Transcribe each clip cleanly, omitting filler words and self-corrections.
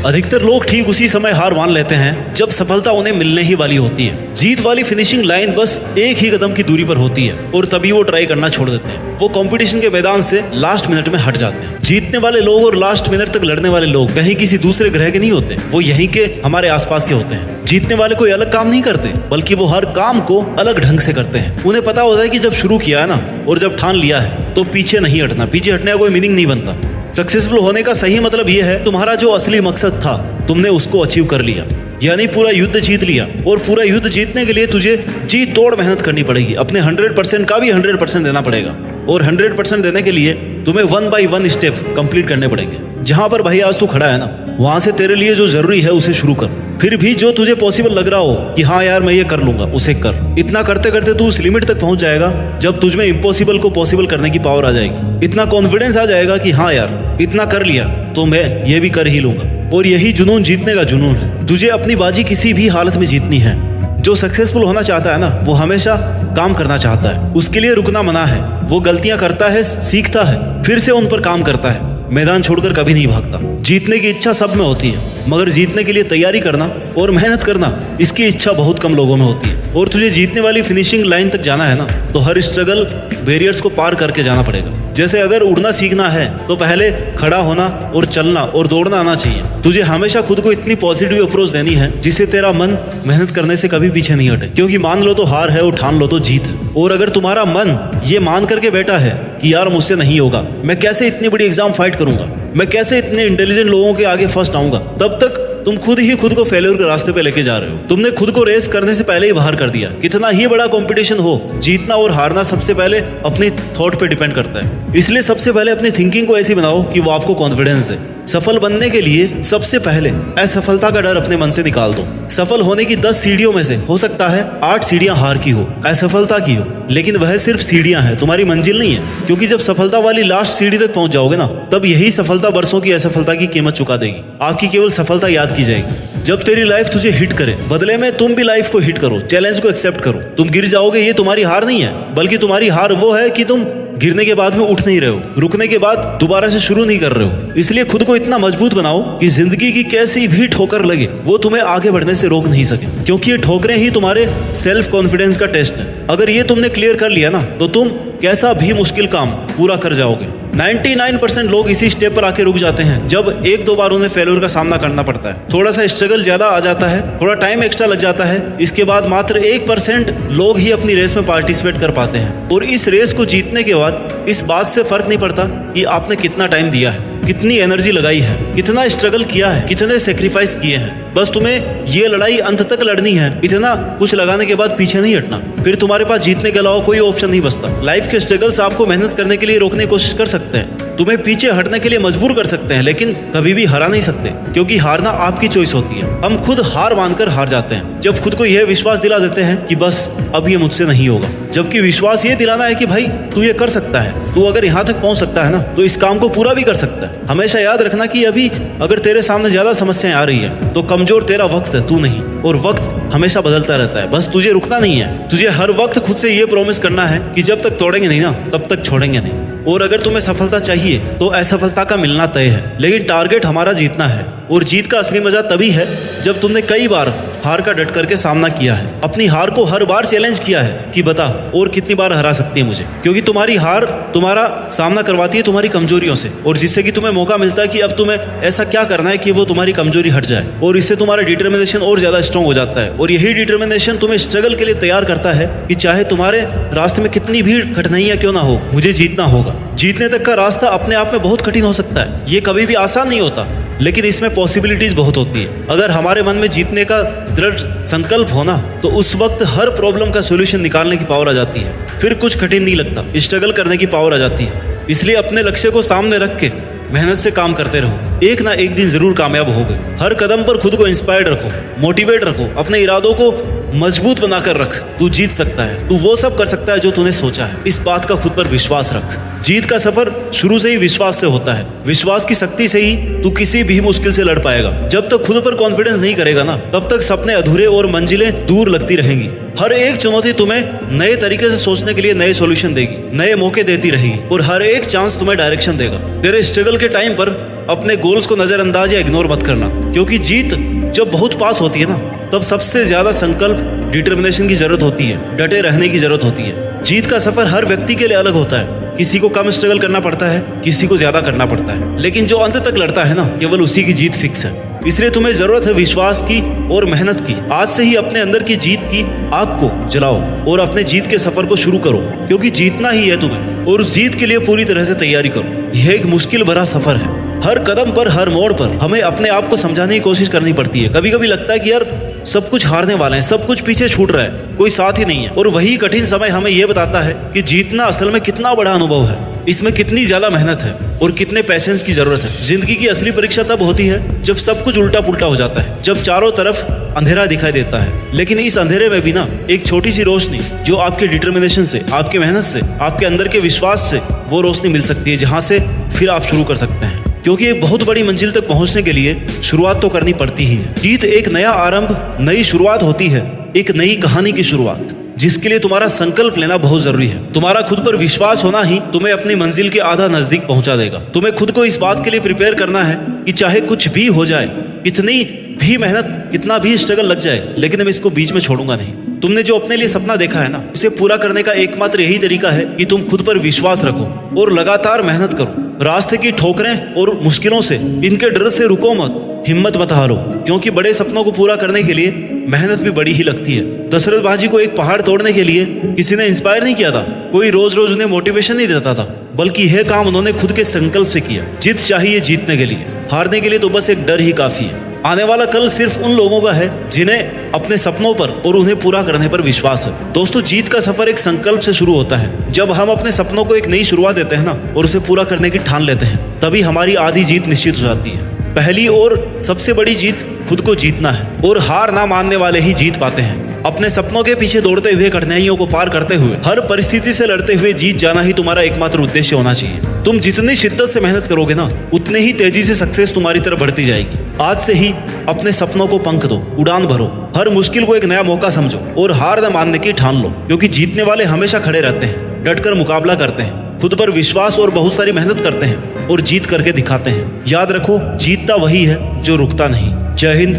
अधिकतर लोग ठीक उसी समय हार मान लेते हैं जब सफलता उन्हें मिलने ही वाली होती है। जीत वाली फिनिशिंग लाइन बस एक ही कदम की दूरी पर होती है और तभी वो ट्राई करना छोड़ देते हैं। वो कंपटीशन के मैदान से लास्ट मिनट में हट जाते हैं। जीतने वाले लोग और लास्ट मिनट तक लड़ने वाले लोग कहीं किसी दूसरे ग्रह के नहीं होते, वो यहीं के हमारे आसपास के होते हैं। जीतने वाले कोई अलग काम नहीं करते, बल्कि वो हर काम को अलग ढंग से करते हैं। उन्हें पता होता है कि जब शुरू किया है ना और जब ठान लिया है तो पीछे नहीं हटना। पीछे हटने का कोई मीनिंग नहीं बनता। सक्सेसफुल होने का सही मतलब यह है तुम्हारा जो असली मकसद था तुमने उसको अचीव कर लिया, यानी पूरा युद्ध जीत लिया। और पूरा युद्ध जीतने के लिए तुझे जी तोड़ मेहनत करनी पड़ेगी। अपने 100% का भी 100% देना पड़ेगा और 100% देने के लिए तुम्हें 1 by 1 स्टेप कंप्लीट करने पड़ेंगे। जहां पर भाई आज तू खड़ा है ना, वहां से तेरे लिए जो जरूरी है उसे शुरू कर। फिर भी जो तुझे पॉसिबल लग रहा हो कि हाँ यार मैं ये कर लूंगा, उसे कर। इतना करते करते तू उस लिमिट तक पहुंच जाएगा जब तुझमें इम्पॉसिबल को पॉसिबल करने की पावर आ जाएगी। इतना कॉन्फिडेंस आ जाएगा कि हाँ यार इतना कर लिया तो मैं ये भी कर ही लूंगा। और यही जुनून जीतने का जुनून है। तुझे अपनी बाजी किसी भी हालत में जीतनी है। जो सक्सेसफुल होना चाहता है ना, वो हमेशा काम करना चाहता है। उसके लिए रुकना मना है। वो गलतियां करता है, सीखता है, फिर से उन पर काम करता है। मैदान छोड़कर कभी नहीं भागता। जीतने की इच्छा सब में होती है, मगर जीतने के लिए तैयारी करना और मेहनत करना, इसकी इच्छा बहुत कम लोगों में होती है। और तुझे जीतने वाली फिनिशिंग लाइन तक जाना है ना, तो हर स्ट्रगल बैरियर्स को पार करके जाना पड़ेगा। जैसे अगर उड़ना सीखना है तो पहले खड़ा होना और चलना और दौड़ना आना चाहिए। तुझे हमेशा खुद को इतनी पॉजिटिव अप्रोच देनी है जिससे तेरा मन मेहनत करने से कभी पीछे नहीं हटे। क्योंकि मान लो तो हार है और ठान लो तो जीत है। और अगर तुम्हारा मन ये मान करके बैठा है कि यार मुझसे नहीं होगा, मैं कैसे इतनी बड़ी एग्जाम फाइट करूंगा, मैं कैसे इतने इंटेलिजेंट लोगों के आगे फर्स्ट आऊंगा, तब तक तुम खुद ही खुद को फेल्योर के रास्ते पे लेके जा रहे हो। तुमने खुद को रेस करने से पहले ही बाहर कर दिया। कितना ही बड़ा कंपटीशन हो, जीतना और हारना सबसे पहले अपनी थॉट पे डिपेंड करता है। इसलिए सबसे पहले अपनी थिंकिंग को ऐसी बनाओ कि वो आपको कॉन्फिडेंस दे। सफल बनने के लिए सबसे पहले असफलता का डर अपने मन से निकाल दो। सफल होने की 10 सीढ़ियों में से हो सकता है 8 सीढ़ियां हार की हो, असफलता की हो, लेकिन वह सिर्फ सीढ़ियां हैं, तुम्हारी मंजिल नहीं है। क्योंकि जब सफलता वाली लास्ट सीढ़ी तक पहुंच जाओगे ना, तब यही सफलता बरसों की असफलता की कीमत चुका देगी। आपकी केवल सफलता याद की जाएगी जब तेरी लाइफ तुझे हिट करे। बदले में तुम भी लाइफ को हिट करो, चैलेंज को एक्सेप्ट करो। तुम गिर जाओगे, ये तुम्हारी हार नहीं है, बल्कि तुम्हारी हार वो है कि तुम गिरने के बाद में उठ नहीं रहे हो, रुकने के बाद दोबारा से शुरू नहीं कर रहे हो। इसलिए खुद को इतना मजबूत बनाओ कि जिंदगी की कैसी भी ठोकर लगे वो तुम्हें आगे बढ़ने से रोक नहीं सके। क्योंकि ये ठोकरें ही तुम्हारे सेल्फ कॉन्फिडेंस का टेस्ट है। अगर ये तुमने क्लियर कर लिया ना, तो तुम कैसा भी मुश्किल काम पूरा कर जाओगे। 99% लोग इसी स्टेप पर आके रुक जाते हैं जब 1-2 बार उन्हें फेल्योर का सामना करना पड़ता है, थोड़ा सा स्ट्रगल ज्यादा आ जाता है, थोड़ा टाइम एक्स्ट्रा लग जाता है। इसके बाद मात्र 1% लोग ही अपनी रेस में पार्टिसिपेट कर पाते हैं। और इस रेस को जीतने के बाद इस बात से फर्क नहीं पड़ता कि आपने कितना टाइम दिया है, कितनी एनर्जी लगाई है, कितना स्ट्रगल किया है, कितने सेक्रीफाइस किए हैं। बस तुम्हें ये लड़ाई अंत तक लड़नी है। इतना कुछ लगाने के बाद पीछे नहीं हटना। फिर तुम्हारे पास जीतने के अलावा कोई ऑप्शन नहीं बचता। लाइफ के स्ट्रगल्स आपको मेहनत करने के लिए रोकने की कोशिश कर सकते हैं, तुम्हें पीछे हटने के लिए मजबूर कर सकते हैं, लेकिन कभी भी हरा नहीं सकते। क्योंकि हारना आपकी चॉइस होती है। हम खुद हार मानकर हार जाते हैं जब खुद को यह विश्वास दिला देते हैं कि बस अब ये मुझसे नहीं होगा। जबकि विश्वास ये दिलाना है कि भाई तू ये कर सकता है, तू अगर यहाँ तक पहुंच सकता है ना, तो इस काम को पूरा भी कर सकता है। हमेशा याद रखना कि अभी अगर तेरे सामने ज्यादा समस्याएं आ रही है तो कमजोर तेरा वक्त है, तू नहीं। और वक्त हमेशा बदलता रहता है, बस तुझे रुकना नहीं है। तुझे हर वक्त खुद से ये प्रॉमिस करना है कि जब तक तोड़ेंगे नहीं ना, तब तक छोड़ेंगे नहीं। और अगर तुम्हें सफलता चाहिए तो असफलता का मिलना तय है, लेकिन टारगेट हमारा जीतना है। और जीत का असली मजा तभी है जब तुमने कई बार हार का डट करके सामना किया है, अपनी हार को हर बार चैलेंज किया है कि बता और कितनी बार हरा सकती है मुझे। क्योंकि तुम्हारी हार तुम्हारा सामना करवाती है तुम्हारी कमजोरियों से, और जिससे कि तुम्हें मौका मिलता है कि अब तुम्हें ऐसा क्या करना है कि वो तुम्हारी कमजोरी हट जाए। और इससे तुम्हारा डिटर्मिनेशन और ज्यादा स्ट्रांग हो जाता है। और यही डिटर्मिनेशन तुम्हें स्ट्रगल के लिए तैयार करता है कि चाहे तुम्हारे रास्ते में कितनी भी कठिनाइयां क्यों ना हो, मुझे जीतना होगा। जीतने तक का रास्ता अपने आप में बहुत कठिन हो सकता है, ये कभी भी आसान नहीं होता, लेकिन इसमें पॉसिबिलिटीज बहुत होती है। अगर हमारे मन में जीतने का दृढ़ संकल्प होना, तो उस वक्त हर प्रॉब्लम का सॉल्यूशन निकालने की पावर आ जाती है। फिर कुछ कठिन नहीं लगता, स्ट्रगल करने की पावर आ जाती है। इसलिए अपने लक्ष्य को सामने रख के मेहनत से काम करते रहो, एक ना एक दिन जरूर कामयाब होगे। हर कदम पर खुद को इंस्पायर्ड रखो, मोटिवेट रखो, अपने इरादों को मजबूत बनाकर रख। तू जीत सकता है, तू वो सब कर सकता है जो तूने सोचा है। इस बात का खुद पर विश्वास रख। जीत का सफर शुरू से ही विश्वास से होता है। विश्वास की शक्ति से ही तू किसी भी मुश्किल से लड़ पाएगा। जब तक खुद पर कॉन्फिडेंस नहीं करेगा ना, तब तक सपने अधूरे और मंजिलें दूर लगती रहेंगी। हर एक चुनौती तुम्हें नए तरीके से सोचने के लिए नए सॉल्यूशन देगी, नए मौके देती रहेगी, और हर एक चांस तुम्हें डायरेक्शन देगा। तेरे स्ट्रगल के टाइम पर अपने गोल्स को नजरअंदाज या इग्नोर मत करना, क्योंकि जीत जब बहुत पास होती है ना, तब सबसे ज्यादा संकल्प, डिटर्मिनेशन की जरूरत होती है, डटे रहने की जरूरत होती है। जीत का सफर हर व्यक्ति के लिए अलग होता है। किसी को कम स्ट्रगल करना पड़ता है, किसी को ज्यादा करना पड़ता है, लेकिन जो अंत तक लड़ता है ना, केवल उसी की जीत फिक्स है। इसलिए तुम्हें जरूरत है विश्वास की और मेहनत की। आज से ही अपने अंदर की जीत की आग को जलाओ और अपने जीत के सफर को शुरू करो, क्योंकि जीतना ही है तुम्हें, और उस जीत के लिए पूरी तरह से तैयारी करो। यह एक मुश्किल भरा सफर है। हर कदम पर, हर मोड़ पर हमें अपने आप को समझाने की कोशिश करनी पड़ती है। कभी कभी लगता है कि यार सब कुछ हारने वाले हैं, सब कुछ पीछे छूट रहा है, कोई साथ ही नहीं है। और वही कठिन समय हमें यह बताता है कि जीतना असल में कितना बड़ा अनुभव है, इसमें कितनी ज्यादा मेहनत है और कितने पेशेंस की जरूरत है। जिंदगी की असली परीक्षा तब होती है जब सब कुछ उल्टा पुल्टा हो जाता है, जब चारों तरफ अंधेरा दिखाई देता है, लेकिन इस अंधेरे में भी ना एक छोटी सी रोशनी, जो आपके डिटर्मिनेशन से, आपके मेहनत से, आपके अंदर के विश्वास से, वो रोशनी मिल सकती है, जहां से फिर आप शुरू कर सकते हैं। क्योंकि एक बहुत बड़ी मंजिल तक पहुंचने के लिए शुरुआत तो करनी पड़ती ही है। जीत एक नया आरंभ, नई शुरुआत होती है, एक नई कहानी की शुरुआत, जिसके लिए तुम्हारा संकल्प लेना बहुत जरूरी है। तुम्हारा खुद पर विश्वास होना ही तुम्हें अपनी मंजिल के आधा नजदीक पहुंचा देगा। तुम्हें खुद को इस बात के लिए प्रिपेयर करना है कि चाहे कुछ भी हो जाए, कितनी भी मेहनत, कितना भी स्ट्रगल लग जाए, लेकिन मैं इसको बीच में छोड़ूंगा नहीं। तुमने जो अपने लिए सपना देखा है ना, उसे पूरा करने का एकमात्र यही तरीका है कि तुम खुद पर विश्वास रखो और लगातार मेहनत करो। रास्ते की ठोकरें और मुश्किलों से, इनके डर से रुको मत, हिम्मत मत हारो, क्योंकि बड़े सपनों को पूरा करने के लिए मेहनत भी बड़ी ही लगती है। दशरथ बाजी को एक पहाड़ तोड़ने के लिए किसी ने इंस्पायर नहीं किया था, कोई रोज रोज उन्हें मोटिवेशन नहीं देता था, बल्कि यह काम उन्होंने खुद के संकल्प से किया। जीत चाहिए जीतने के लिए, हारने के लिए तो बस एक डर ही काफी है। आने वाला कल सिर्फ उन लोगों का है जिन्हें अपने सपनों पर और उन्हें पूरा करने पर विश्वास है। दोस्तों, जीत का सफर एक संकल्प से शुरू होता है। जब हम अपने सपनों को एक नई शुरुआत देते हैं ना, और उसे पूरा करने की ठान लेते हैं, तभी हमारी आधी जीत निश्चित हो जाती है। पहली और सबसे बड़ी जीत खुद को जीतना है, और हार ना मानने वाले ही जीत पाते हैं। अपने सपनों के पीछे दौड़ते हुए, कठिनाइयों को पार करते हुए, हर परिस्थिति से लड़ते हुए जीत जाना ही तुम्हारा एकमात्र उद्देश्य होना चाहिए। तुम जितनी शिद्दत से मेहनत करोगे ना, उतने ही तेजी से सक्सेस तुम्हारी तरफ बढ़ती जाएगी। आज से ही अपने सपनों को पंख दो, उड़ान भरो, हर मुश्किल को एक नया मौका समझो और हार न मानने की ठान लो, क्योंकि जीतने वाले हमेशा खड़े रहते हैं, डटकर मुकाबला करते हैं, खुद पर विश्वास और बहुत सारी मेहनत करते हैं और जीत करके दिखाते हैं। याद रखो, जीतता वही है जो रुकता नहीं। जय हिंद,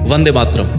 वंदे मातरम।